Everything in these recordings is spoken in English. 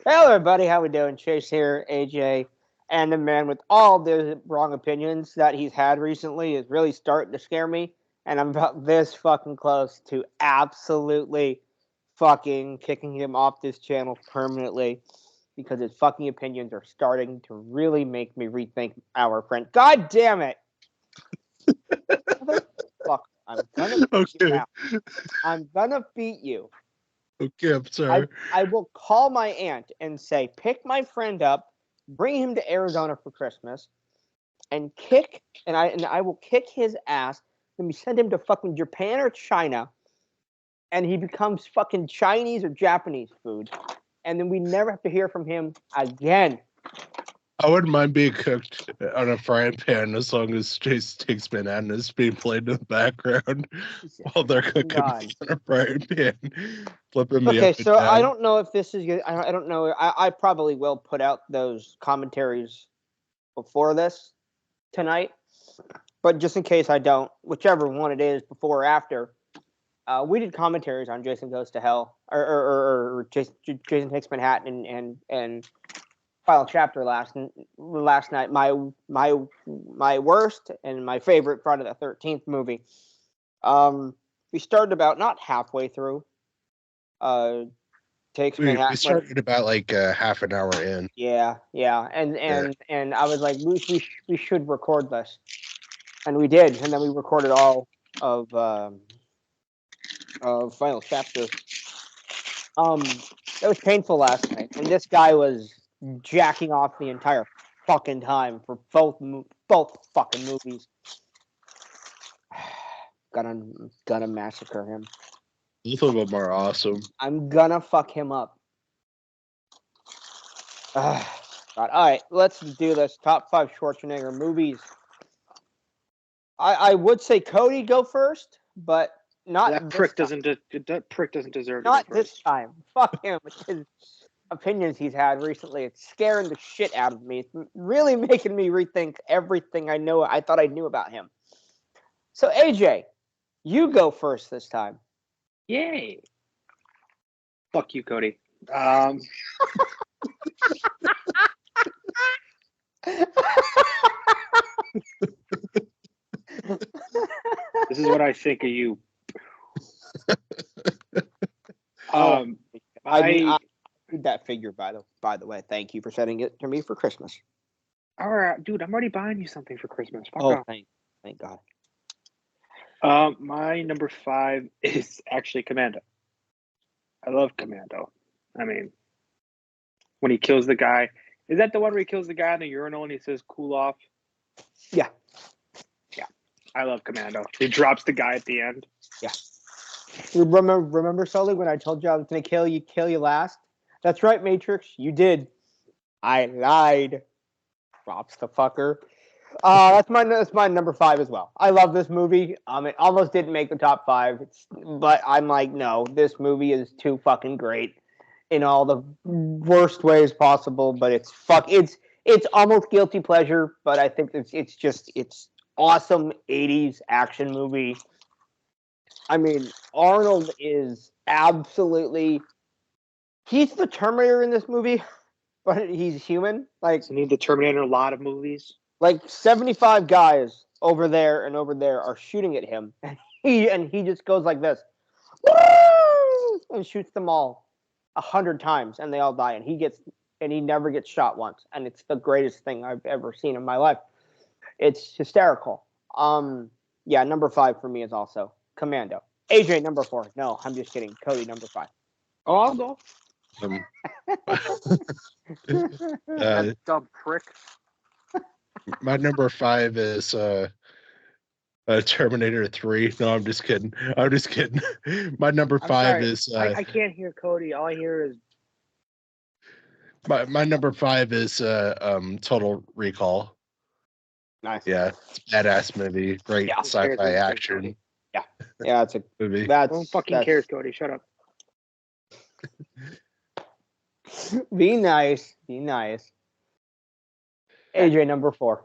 Hello, everybody. How we doing? Chase here, AJ, and the man with all the wrong opinions that he's had recently is really starting to scare me, and I'm about this fucking close to absolutely fucking kicking him off this channel permanently because his fucking opinions are starting to really make me rethink our friend. God damn it! Fuck! I'm gonna beat you Okay. now. I'm gonna beat you. Okay, I'm I sorry. I will call my aunt and say, pick my friend up, bring him to Arizona for Christmas, and I will kick his ass. Then we send him to fucking Japan or China, and he becomes fucking Chinese or Japanese food, and then we never have to hear from him again. I wouldn't mind being cooked on a frying pan as long as Chase takes bananas being played in the background Jesus while they're fucking cooking God. me on a frying pan, flipping me Okay, up and so I down. don't know if this is good. I don't know. I probably will put out those commentaries before this tonight. But just in case I don't, whichever one it is, before or after, we did commentaries on Jason Goes to Hell or Jason Takes Manhattan and Final Chapter last night. My worst and my favorite Friday the 13th movie. We started about not halfway through. Uh, Takes We Manhattan. started about like half an hour in. Yeah, and Yeah. and and I was like, we should record this, and we did, and then we recorded all of Final Chapter. It was painful last night, and this guy was jacking off the entire fucking time for both fucking movies. Gonna massacre him. Both of them are awesome. I'm gonna fuck him up. God. All right, let's do this. Top 5 Schwarzenegger movies. I would say Kody go first, but not That this prick time. doesn't deserve to go Not this first. time. Fuck him with his opinions he's had recently. It's scaring the shit out of me. It's really making me rethink everything I thought I knew about him. So AJ, you go first this time. Yay! Fuck you, Cody. Um, this is what I think of you. Um, I need I that figure by the way. Thank you for sending it to me for Christmas. all right, dude. I'm already buying you something for Christmas. Fuck Oh, off. thank God. My number 5 is actually Commando. I love Commando. I mean, when he kills the guy, is that the one where he kills the guy in the urinal and he says "cool off"? Yeah. Yeah, I love Commando. He drops the guy at the end. Yeah. Remember, Sully, when I told you I was gonna kill you last? That's right, Matrix. You did. I lied. Drops the fucker. That's my number 5 as well. I love this movie. It almost didn't make the top 5, but I'm like, no, this movie is too fucking great in all the worst ways possible. But it's almost guilty pleasure. But I think it's awesome 80s action movie. I mean, Arnold is absolutely he's the Terminator in this movie, but he's human. So need the Terminator in a lot of movies. Like 75 guys over there and over there are shooting at him, and he just goes like this, woo! And shoots them all 100 times, and they all die, and he never gets shot once, and it's the greatest thing I've ever seen in my life. It's hysterical. Yeah, number 5 for me is also Commando. AJ number 4. No, I'm just kidding. Kody number 5. Oh, I'll go. Um, That dumb prick. my number 5 is Terminator 3. No, I'm just kidding. I'm just kidding. My number I'm 5 sorry. is I can't hear Cody. All I hear is my number 5 is Total Recall. Nice. Yeah, it's a badass movie. Great Yeah. who cares what sci-fi you think, action Cody? Yeah, it's a movie. No one fucking cares, Cody. Shut up. Be nice. Be nice. AJ number 4.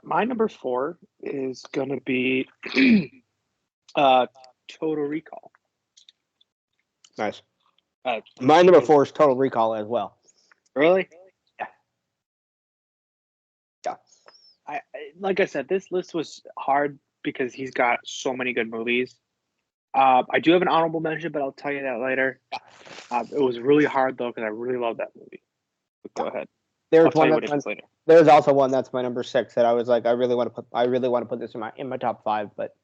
My number 4 is gonna be Total Recall. Nice. My number 4 is Total Recall as well. Really? Yeah. Yeah. Like I said, this list was hard because he's got so many good movies. I do have an honorable mention, but I'll tell you that later. It was really hard though because I really love that movie. But go ahead. There's I'll tell one you what that's it is later. There's also one that's my number 6 that I was like, I really want to put this in my top 5, but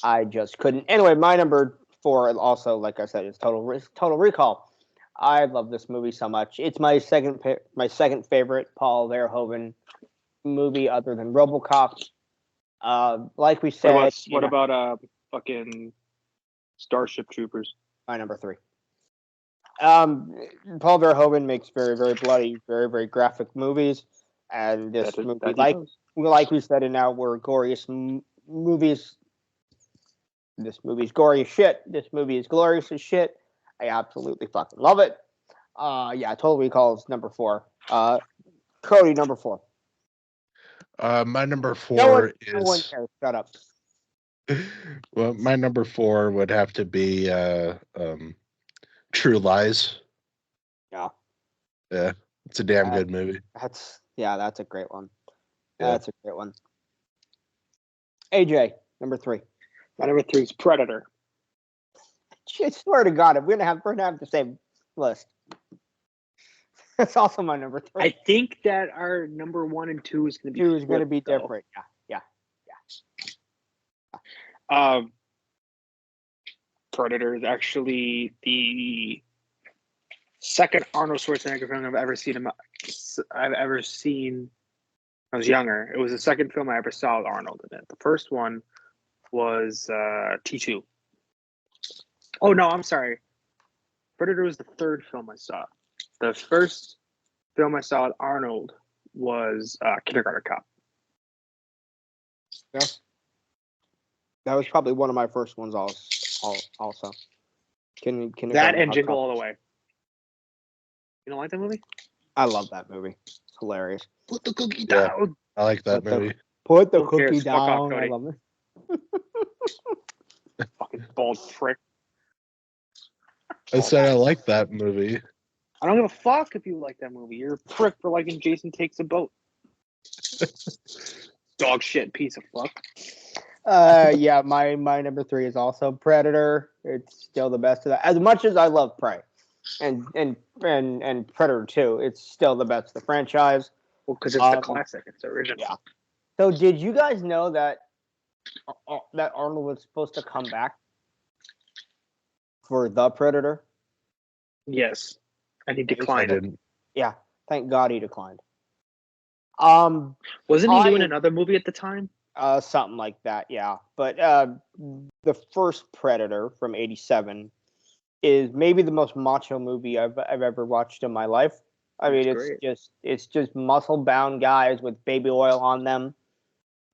I just couldn't. Anyway, my number 4 also, like I said, is Total Recall. I love this movie so much. It's my second favorite Paul Verhoeven movie other than RoboCop. Like we said, What about fucking Starship Troopers? my number 3. Paul Verhoeven makes very, very bloody, very, very graphic movies, and this movie, like we said in our glorious movies, this movie's gory as shit. This movie is glorious as shit. I absolutely fucking love it. Yeah, Total Recall is number 4. Kody, number 4. My number 4 no one is. cares. Shut up. Well, my number 4 would have to be True Lies. Yeah. Yeah, it's a damn good movie. That's a great one. Yeah. That's a great one. AJ, number 3. My number 3 is Predator. I swear to God, we're gonna have the same list. That's also my number 3. I think that our number 1 and 2 is going to be different. Yeah. Predator is actually the second Arnold Schwarzenegger film I've ever seen. I was younger. It was the second film I ever saw with Arnold in it. The first one was T2. Oh no, I'm sorry. Predator was the third film I saw. The first film I saw with Arnold was Kindergarten Cop. Yeah. That was probably one of my first ones also. That and Jingle All the Way. You don't like that movie? I love that movie. It's hilarious. Put the cookie down. I like that movie. Put the cookie down. Off, I love it. Fucking bald prick. I said I like that movie. I don't give a fuck if you like that movie. You're a prick for liking Jason Takes a Boat. Dog shit piece of fuck. Yeah, my number 3 is also Predator. It's still the best of that. As much as I love Prey and Predator 2, it's still the best of the franchise. Well, because it's the classic. It's the original. Yeah. So did you guys know that Arnold was supposed to come back for The Predator? Yes. And he declined. Yeah. Thank God he declined. Wasn't he doing another movie at the time? Something like that, yeah. But the first Predator from '87 is maybe the most macho movie I've ever watched in my life. I mean, it's just muscle bound guys with baby oil on them,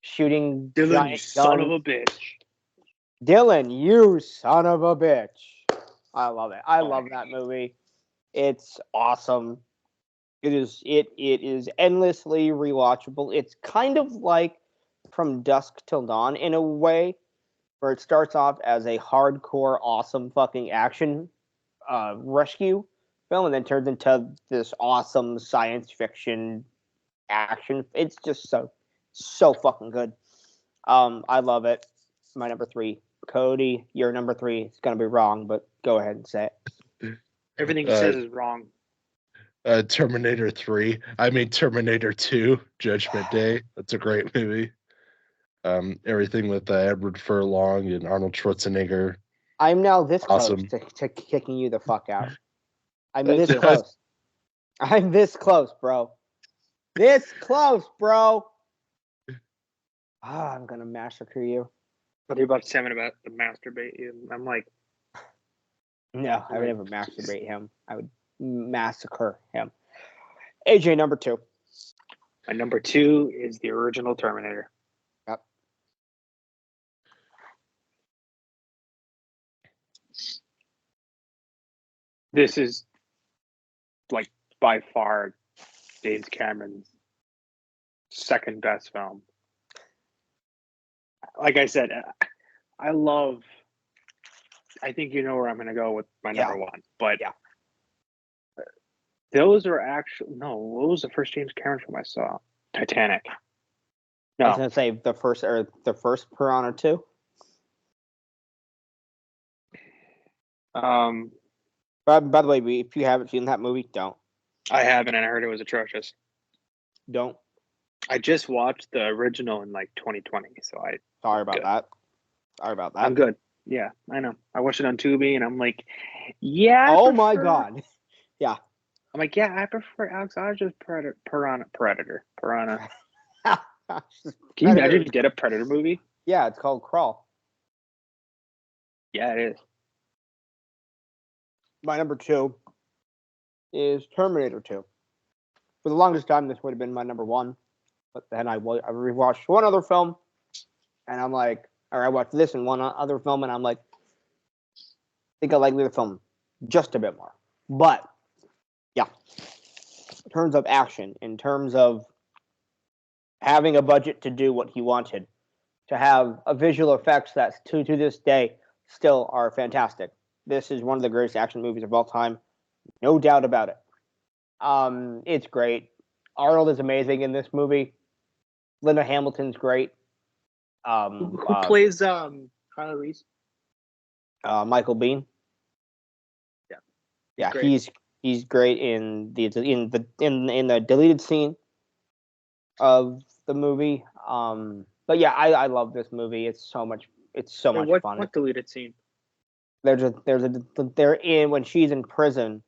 shooting Dylan, you son of a bitch. Dylan, you son of a bitch. I love it. I love that movie. It's awesome. It is endlessly rewatchable. It's kind of like From Dusk Till Dawn in a way, where it starts off as a hardcore, awesome fucking action rescue film, and then turns into this awesome science fiction action. It's just so fucking good. I love it. My number 3. Kody, your number 3 is gonna be wrong, but go ahead and say it. Everything he says is wrong. Terminator 3. I mean Terminator 2, Judgment Day. That's a great movie. Everything with Edward Furlong and Arnold Schwarzenegger. I'm now this close to kicking you the fuck out. I'm this close. I'm this close, bro. This close, bro. I'm gonna massacre you. What are you about to say about the masturbate you? I'm like, no, I would never masturbate him. I would massacre him. AJ, number 2. My number 2 is the original Terminator. Yep. This is like by far James Cameron's second best film. Like I said, I love I think you know where I'm going to go with my Yeah. number one. But Yeah. those are actually no. What was the first James Cameron film I saw? Titanic. I was No, gonna say the first Piranha 2. By the way, if you haven't seen that movie, don't. I haven't, and I heard it was atrocious. Don't. I just watched the original in like 2020, so Sorry about Good. that. Sorry about that. I'm good. Yeah, I know. I watched it on Tubi, and I'm like, yeah. Oh my god. Yeah. I'm like, yeah, I prefer Alex Hodges Predator. Piranha. Can you imagine if you did a Predator movie? Yeah, it's called Crawl. Yeah, it is. My number 2 is Terminator 2. For the longest time, this would have been my number 1, but then I rewatched one other film, and I'm like, or I watched this and one other film, and I'm like, I think I like the other film just a bit more. But yeah, in terms of action, in terms of having a budget to do what he wanted, to have a visual effects that to this day still are fantastic. This is one of the greatest action movies of all time, no doubt about it. It's great. Arnold is amazing in this movie. Linda Hamilton's great. Who plays Harley Reese? Michael Biehn. Yeah, Great. he's great in the deleted scene of the movie. But yeah, I love this movie. It's so much fun. What deleted scene? They're in when she's in prison.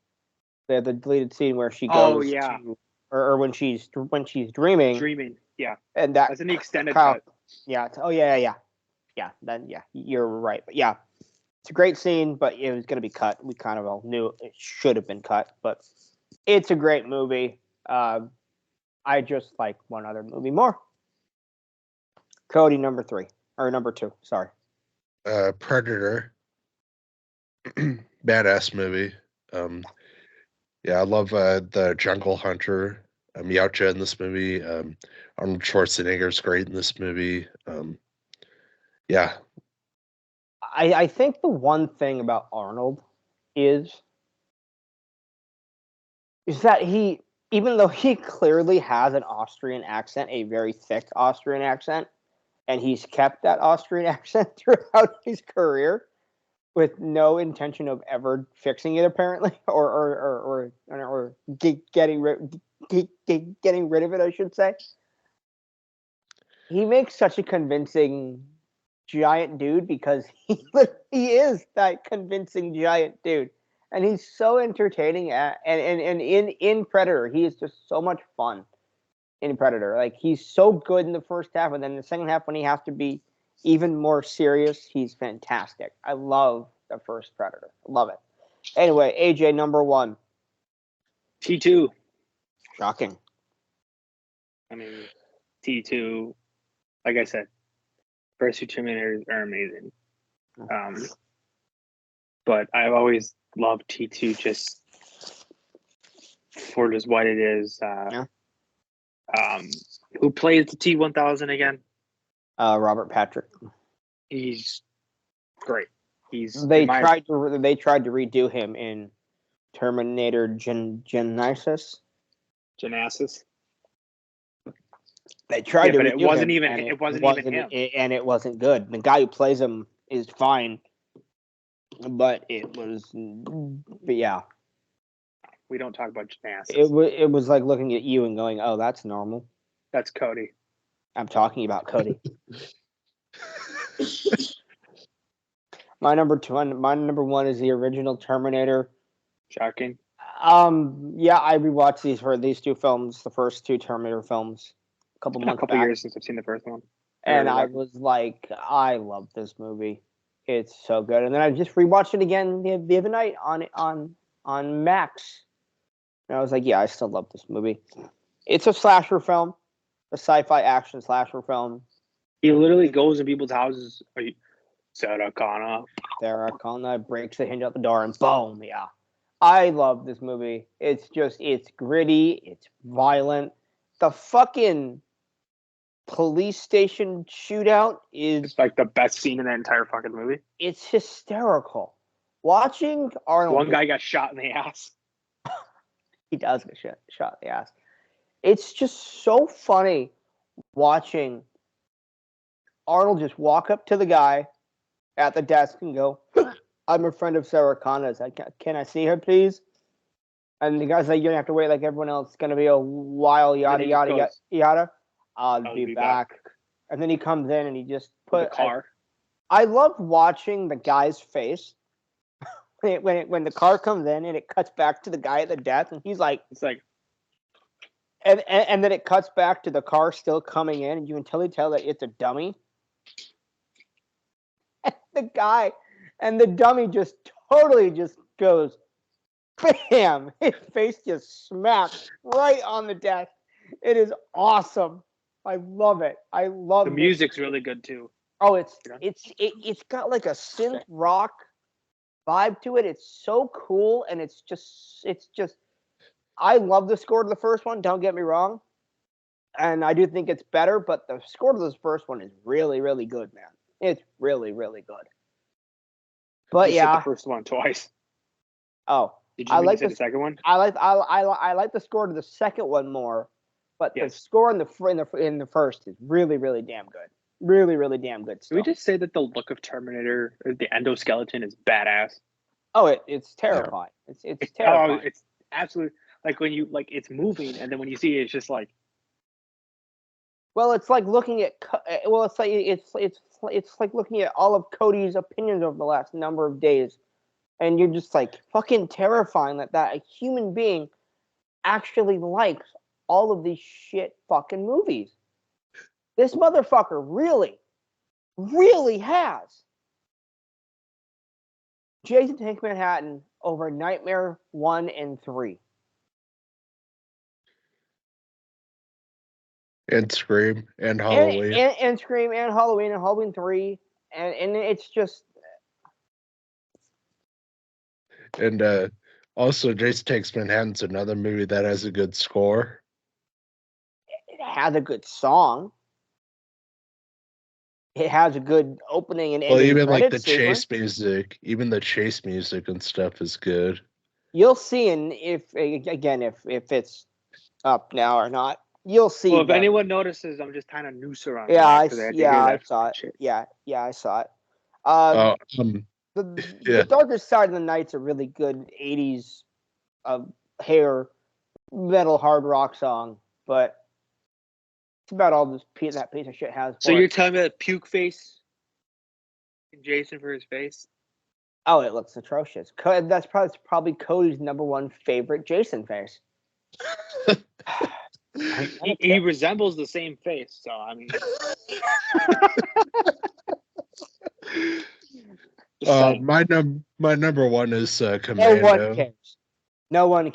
There's the deleted scene where she goes Oh, yeah. to, or when she's dreaming. Dreaming, yeah. And That's in the extended cut. Yeah. Yeah. Then yeah, you're right. But yeah, it's a great scene, but it was going to be cut. We kind of all knew it should have been cut, but it's a great movie. I just like one other movie more. Kody, number 2. Sorry. Predator. Badass movie. Yeah, I love the Jungle Hunter. Yautja in this movie. Arnold Schwarzenegger's great in this movie. Yeah. I think the one thing about Arnold is that he, even though he clearly has an Austrian accent, a very thick Austrian accent, and he's kept that Austrian accent throughout his career with no intention of ever fixing it, apparently, or getting rid of it, I should say. He makes such a convincing giant dude because he is that convincing giant dude, and he's so entertaining and in Predator he is just so much fun in Predator. Like, he's so good in the first half, and then the second half when he has to be even more serious, he's fantastic. I love the first Predator. I love it. Anyway, AJ, number 1. T2. Shocking. I mean, T2, like I said, first 2 Terminators are amazing. But I've always loved T2 just for just what it is. Who plays the T-1000 again? Robert Patrick. He's great. They tried to redo him in Terminator Genisys. They tried to, but it wasn't even him, and it wasn't good. The guy who plays him is fine, but yeah. We don't talk about Genisys. It was like looking at you and going, "Oh, that's normal." That's Kody. I'm talking about Kody. My number 1 is the original Terminator. Shocking. Yeah, I rewatched these 2 films, the first 2 Terminator films, a couple years since I've seen the first one. And I was like, I love this movie. It's so good. And then I just rewatched it again the other night on Max. And I was like, yeah, I still love this movie. It's a slasher film, a sci-fi action slasher film. He literally goes in people's houses. Sarah Connor breaks the hinge out the door and boom, yeah. I love this movie. It's gritty, it's violent. The fucking police station shootout is like the best scene in that entire fucking movie. It's hysterical. Watching Arnold. One guy got shot in the ass. He does get shot in the ass. It's just so funny watching Arnold just walk up to the guy at the desk and go, "I'm a friend of Sarah Connor's. Can I see her, please?" And the guy's like, "You don't have to wait like everyone else. It's gonna be a while, yada yada yada yada. I'll be back." And then he comes in and he just put the car. I love watching the guy's face when the car comes in and it cuts back to the guy at the desk and he's like, it's like, and then it cuts back to the car still coming in and you can totally tell that it's a dummy. And the dummy just totally just goes, bam! His face just smacks right on the desk. It is awesome. I love it. I love the music's really good too. Oh, it's got like a synth rock vibe to it. It's so cool, and it's just I love the score to the first one, don't get me wrong. And I do think it's better, but the score to this first one is really, really good, man. It's really, really good. But you said the first one twice. Oh. Did you like the second one? I like the score to the second one more, but the score in the first is really, really damn good. Really, really damn good stuff. Can we just say that the look of Terminator, the endoskeleton, is badass? Oh, it's terrifying. It's terrifying. It's absolutely like when you it's moving, and then when you see it, it's just like. Well, it's like looking at. Well, it's like looking at all of Kody's opinions over the last number of days, and you're just like fucking terrifying that a human being actually likes all of these shit fucking movies. This motherfucker really, really has. Jason Takes Manhattan over Nightmare 1 and 3. And Scream and Halloween. And Scream and Halloween 3. And it's just. And also, Jason Takes Manhattan's another movie that has a good score. It has a good song. It has a good opening and ending. Well, even like the sequence. chase music, even the chase music and stuff is good. You'll see, and if it's up now or not, you'll see. Well, if anyone notices, I'm just kind of noose around. I saw it. Shit. Yeah, I saw it. The Darkest Side of the Night's a really good '80s hair metal hard rock song, but. It's about all that piece of shit has. So you're telling me that puke face, Jason for his face? Oh, it looks atrocious. That's probably Kody's number one favorite Jason face. he resembles the same face, so I mean. My number one is Commando. No one cares. No one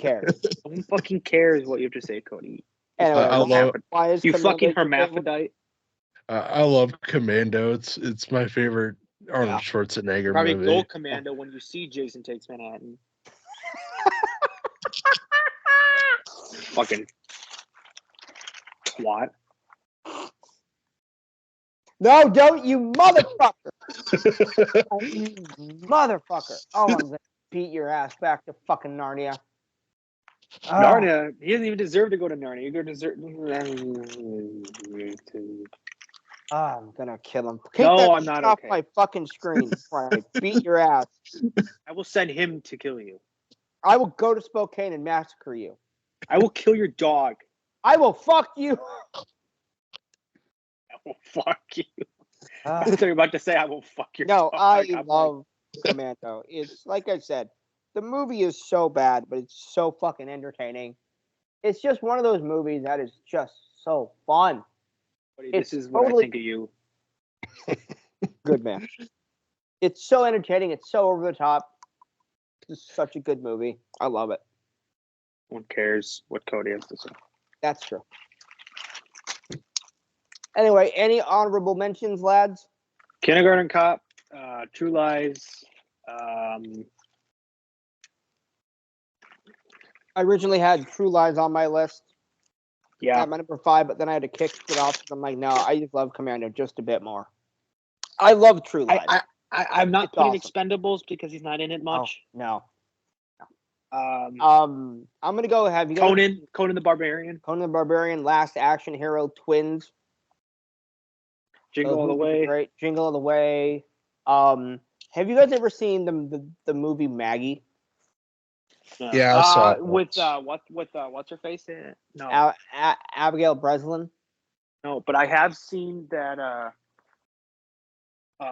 fucking cares what you have to say, Kody. Anyway, why is you fucking hermaphrodite? I love Commando. It's my favorite Arnold Schwarzenegger Probably movie. go Commando when you see Jason Takes Manhattan. Fucking twat. No, don't you motherfucker! Motherfucker! Oh, I'm gonna beat your ass back to fucking Narnia. Narnia, he doesn't even deserve to go to Narnia. You're gonna deserve. I'm gonna kill him. No, I'm not off okay. my fucking screen before I beat your ass. I will send him to kill you. I will go to Spokane and massacre you. I will kill your dog. I will fuck you. I will fuck you. That's what you're about to say. I will fuck your dog. No, I love Commando. It's like I said. The movie is so bad, but it's so fucking entertaining. It's just one of those movies that is just so fun. This is what I think of you. Good man. It's so entertaining. It's so over the top. It's such a good movie. I love it. No one cares what Kody has to say. That's true. Anyway, any honorable mentions, lads? Kindergarten Cop, True Lies. I originally had True Lies on my list. Yeah. At my number 5, but then I had to kick it off because I'm like, no, I just love Commando just a bit more. I love True Lies. I'm not It's putting awesome. Expendables because he's not in it much. No. Um, I'm gonna go. Have you guys Conan the Barbarian, Conan the Barbarian, Last Action Hero, Twins? Jingle Those All the movies are Way. great. Jingle All the Way. Have you guys ever seen the movie Maggie? No. Yeah, I saw it with once. what's her face in it? No, Abigail Breslin. no, but I have seen that.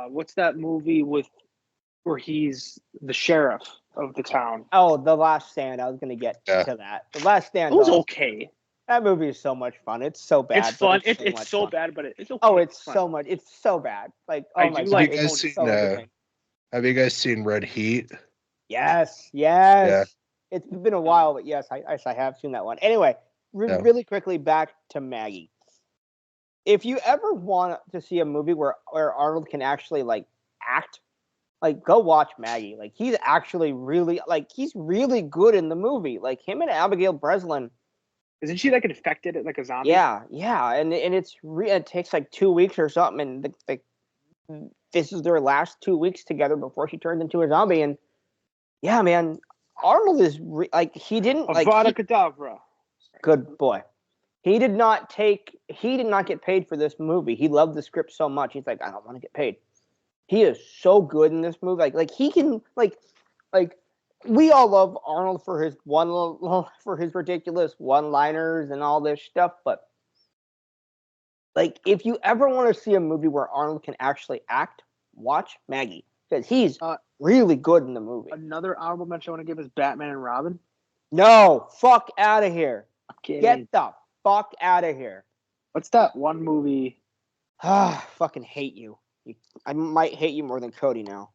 What's that movie where he's the sheriff of the town? Oh, The Last Stand. I was gonna get Yeah. to that. The Last Stand. It was okay. That movie is so much fun. It's so bad. It's fun. But It's much so fun. bad, but it's okay. Oh, it's fun. so much. It's so bad. Like, I oh my do god, like it's Have you guys so entertaining. Have you guys seen Red Heat? Yes. Yeah. It's been a while, but yes, I have seen that one. Anyway, Yeah. really quickly back to Maggie. If you ever want to see a movie where Arnold can actually like act, like go watch Maggie. Like he's actually he's really good in the movie. Like him and Abigail Breslin. Isn't she like infected like a zombie? Yeah, and it takes like 2 weeks or something, and this is their last 2 weeks together before she turns into a zombie. And yeah, man, Arnold is he didn't Avada Kedavra. Good boy. He did not get paid for this movie. He loved the script so much. He's like, I don't want to get paid. He is so good in this movie. Like he can like we all love Arnold for his ridiculous one-liners and all this stuff, but like if you ever want to see a movie where Arnold can actually act, watch Maggie because he's really good in the movie. Another honorable mention I want to give is Batman and Robin. No, fuck out of here. Okay. Get the fuck out of here. What's that one movie? Ah, fucking hate you. I might hate you more than Kody now.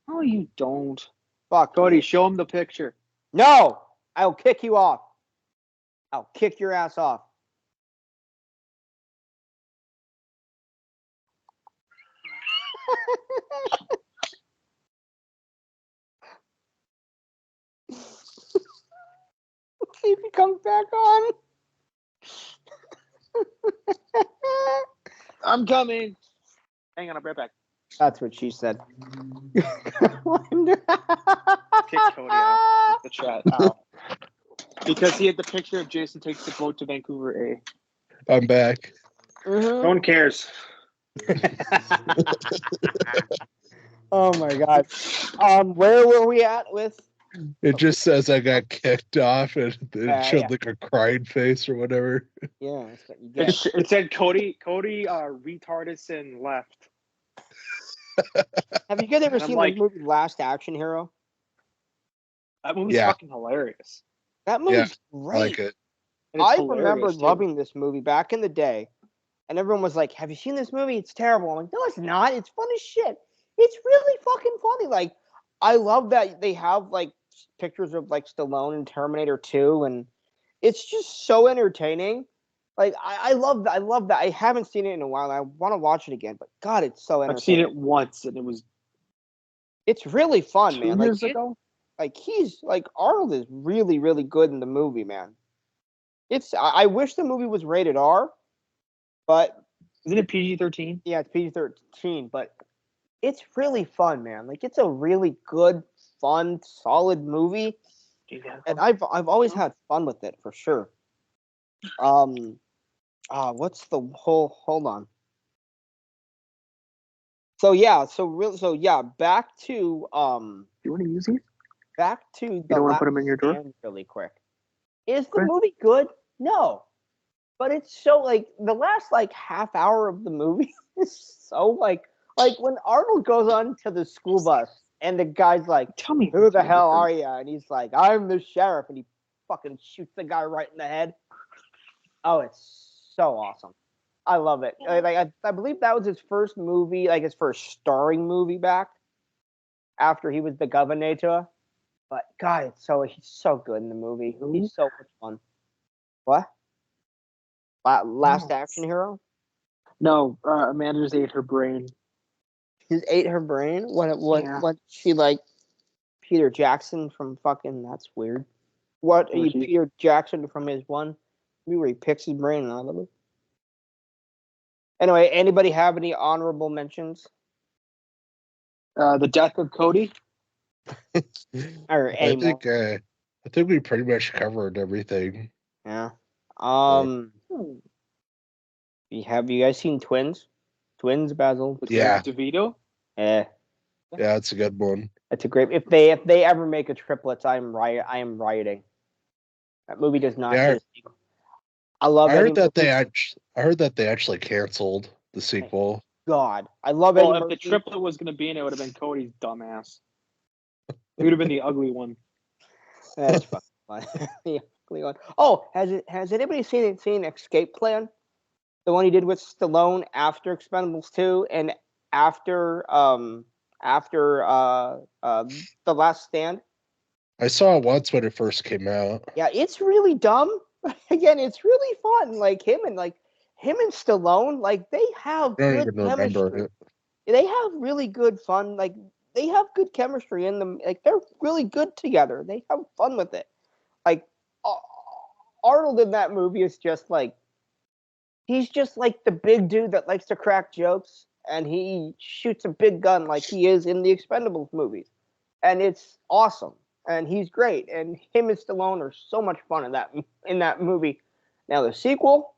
No, you don't. Fuck Kody, you. show him the picture. No, I'll kick you off. I'll kick your ass off. See if he comes back on. I'm coming. Hang on, I'll be right back. That's what she said. Kick Kody out the chat out. Because he had the picture of Jason takes the boat to Vancouver A. I'm back. Mm-hmm. No one cares. Oh my god. Where were we at with? It just says I got kicked off, and it showed yeah. like a crying face or whatever. Yeah, that's what you get. It said Kody retardison left. Have you guys ever seen like, the movie Last Action Hero? That movie's fucking hilarious. That movie's great. I like it. I remember loving this movie back in the day, and everyone was like, "Have you seen this movie? It's terrible." I'm like, "No, it's not. It's fun as shit. It's really fucking funny." Like, I love that they have like pictures of like Stallone in Terminator 2, and it's just so entertaining. Like, I love that. I love that. I haven't seen it in a while. And I want to watch it again, but God, it's so entertaining. I've seen it once, and it was. It's really fun, 2 man. years ago. Like he's like Arnold is really, really good in the movie, man. I wish the movie was rated R, but isn't it PG-13? Yeah, it's PG-13, but it's really fun, man. Like it's a really good, fun, solid movie, and I've always had fun with it for sure. What's the whole? Hold on. Back to You want to use these? Back to you don't want to put them in your drawer? Really quick. Is the movie good? No. But it's so like the last like half hour of the movie is so like when Arnold goes on to the school bus and the guy's like, "Tell me who the hell are you?" And he's like, "I'm the sheriff," and he fucking shoots the guy right in the head. Oh, it's so awesome. I love it. I believe that was his first movie, like his first starring movie back after he was the governor. But God, he's so good in the movie. He's so much fun. What? Last Action Hero? No, Amanda just ate her brain. She ate her brain? What she like Peter Jackson from fucking That's Weird. What are you Peter Jackson from his one movie where he picks his brain out of it? Anyway, anybody have any honorable mentions? The death of Kody. Or I anymore. think we pretty much covered everything. Yeah. Have you guys seen Twins? Twins, Basil? With Yeah. DeVito. Yeah. Yeah, it's a good one. It's a great. If they ever make a triplets, I am rioting. That movie does not. Yeah. Get a sequel. I love. I heard Eddie that they actually canceled the sequel. God, I love Well, Eddie if Murphy. the triplet was going to be in, it would have been Cody's dumbass. He would have been the ugly one. That's fucking fun. The ugly one. Oh, has anybody seen Escape Plan? The one he did with Stallone after Expendables 2 and after The Last Stand. I saw it once when it first came out. Yeah, it's really dumb. Again, it's really fun. Like him and Stallone, like they have I don't good even remember chemistry. it. They have really good fun. Like they have good chemistry in them. Like they're really good together. They have fun with it. Like Arnold in that movie is just like he's just like the big dude that likes to crack jokes, and he shoots a big gun like he is in the Expendables movies, and it's awesome. And he's great, and him and Stallone are so much fun in that movie. Now the sequel,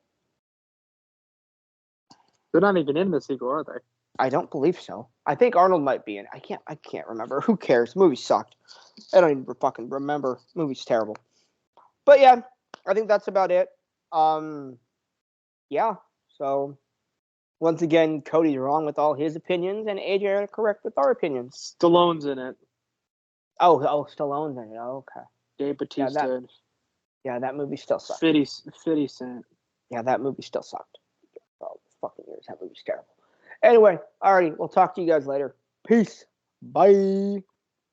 They're not even in the sequel, are they? I don't believe so. I think Arnold might be in. I can't remember. Who cares? The movie sucked. I don't even fucking remember. The movie's terrible. But yeah, I think that's about it. Yeah. So once again, Cody's wrong with all his opinions, and AJ are correct with our opinions. Stallone's in it. Oh, Stallone's in it. Oh, okay. Dave Bautista. That movie still sucked. 50 Cent. Yeah, that movie still sucked. Oh, fucking years. That movie's terrible. Anyway, alrighty. We'll talk to you guys later. Peace. Bye.